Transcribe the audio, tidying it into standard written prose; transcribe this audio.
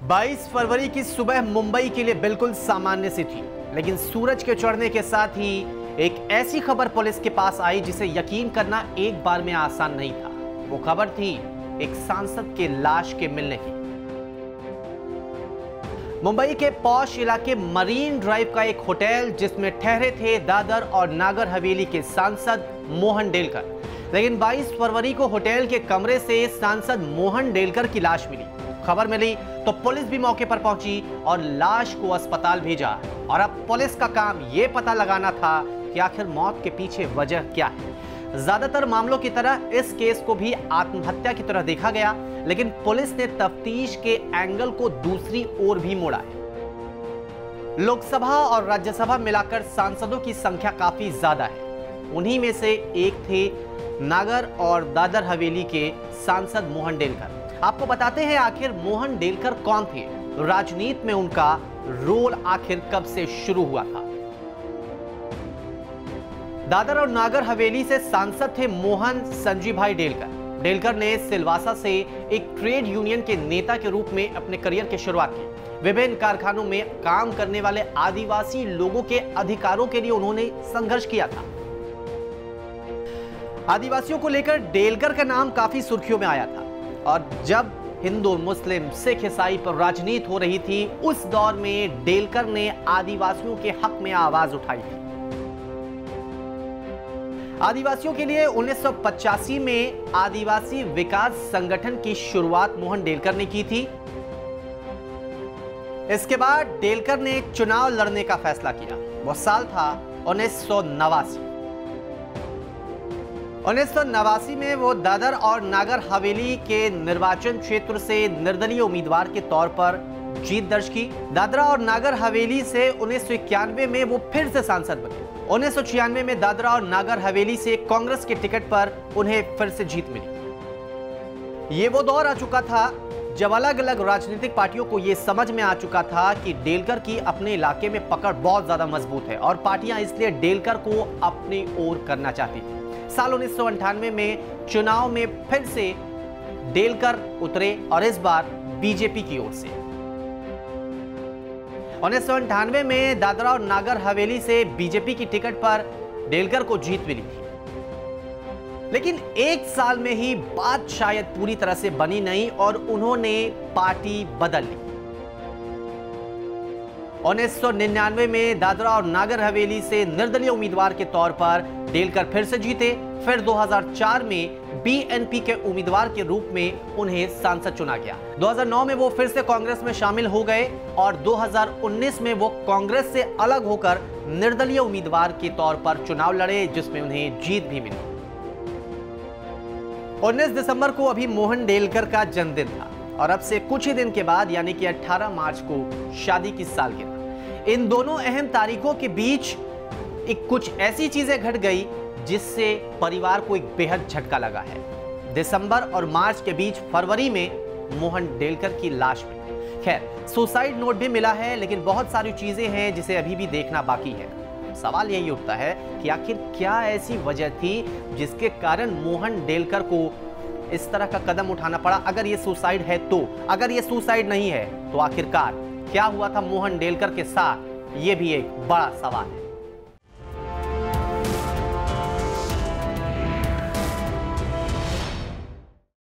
22 फरवरी की सुबह मुंबई के लिए बिल्कुल सामान्य सी थी, लेकिन सूरज के चढ़ने के साथ ही एक ऐसी खबर पुलिस के पास आई जिसे यकीन करना एक बार में आसान नहीं था। वो खबर थी एक सांसद के लाश के मिलने की। मुंबई के पॉश इलाके मरीन ड्राइव का एक होटल जिसमें ठहरे थे दादर और नागर हवेली के सांसद मोहन डेलकर। लेकिन 22 फरवरी को होटल के कमरे से सांसद मोहन डेलकर की लाश मिली। खबर मिली तो पुलिस भी मौके पर पहुंची और लाश को अस्पताल भेजा। और अब पुलिस का काम यह पता लगाना था कि आखिर मौत के पीछे वजह क्या है। ज्यादातर मामलों की तरह इस केस को भी आत्महत्या की तरह देखा गया, लेकिन पुलिस ने तफ्तीश के एंगल को दूसरी ओर भी मोड़ा है। लोकसभा और राज्यसभा मिलाकर सांसदों की संख्या काफी ज्यादा है। उन्हीं में से एक थे नागर और दादर हवेली के सांसद मोहन डेलकर। आपको बताते हैं आखिर मोहन डेलकर कौन थे, राजनीति में उनका रोल आखिर कब से शुरू हुआ था। दादर और नागर हवेली से सांसद थे मोहन संजीभाई डेलकर। डेलकर ने सिलवासा से एक ट्रेड यूनियन के नेता के रूप में अपने करियर की शुरुआत की। विभिन्न कारखानों में काम करने वाले आदिवासी लोगों के अधिकारों के लिए उन्होंने संघर्ष किया था। आदिवासियों को लेकर डेलकर का नाम काफी सुर्खियों में आया था। और जब हिंदू, मुस्लिम, सिख, ईसाई पर राजनीति हो रही थी, उस दौर में डेलकर ने आदिवासियों के हक में आवाज उठाई थी। आदिवासियों के लिए 1985 में आदिवासी विकास संगठन की शुरुआत मोहन डेलकर ने की थी। इसके बाद डेलकर ने चुनाव लड़ने का फैसला किया। वो साल था 1989। 1989 में वो दादर और नागर हवेली के निर्वाचन क्षेत्र से निर्दलीय उम्मीदवार के तौर पर जीत दर्ज की। दादरा और नागर हवेली से 1991 में वो फिर से सांसद बने। 1996 में दादरा और नागर हवेली से कांग्रेस के टिकट पर उन्हें फिर से जीत मिली। ये वो दौर आ चुका था जब अलग अलग राजनीतिक पार्टियों को यह समझ में आ चुका था कि डेलकर की अपने इलाके में पकड़ बहुत ज्यादा मजबूत है और पार्टियां इसलिए डेलकर को अपनी ओर करना चाहती थी। साल 1998 में चुनाव में फिर से डेलकर उतरे और इस बार बीजेपी की ओर से। 1998 में दादरा और नागर हवेली से बीजेपी की टिकट पर डेलकर को जीत मिली थी। लेकिन एक साल में ही बात शायद पूरी तरह से बनी नहीं और उन्होंने पार्टी बदल ली। 1999 में दादरा और नागर हवेली से निर्दलीय उम्मीदवार के तौर पर डेलकर फिर से जीते। फिर 2004 में बीएनपी के उम्मीदवार के रूप में उन्हें सांसद चुना गया। 2009 में वो फिर से कांग्रेस में शामिल हो गए और 2019 में वो कांग्रेस से अलग होकर निर्दलीय उम्मीदवार के तौर पर चुनाव लड़े, जिसमें उन्हें जीत भी मिली। 19 दिसंबर को अभी मोहन डेलकर का जन्मदिन था और अब से कुछ ही दिन के बाद यानी कि 18 मार्च को शादी की सालगिरह। इन दोनों अहम तारीखों के बीच कुछ ऐसी चीजें घट गई जिससे परिवार को एक बेहद झटका लगा है। दिसंबर और मार्च के बीच फरवरी में मोहन डेलकर की लाश मिली। खैर, सुसाइड नोट भी मिला है, लेकिन बहुत सारी चीजें हैं जिसे अभी भी देखना बाकी है। सवाल यही उठता है कि आखिर क्या ऐसी वजह थी जिसके कारण मोहन डेलकर को इस तरह का कदम उठाना पड़ा। अगर ये सुसाइड है तो, अगर ये सुसाइड नहीं है तो आखिरकार क्या हुआ था मोहन डेलकर के साथ, ये भी एक बड़ा सवाल है।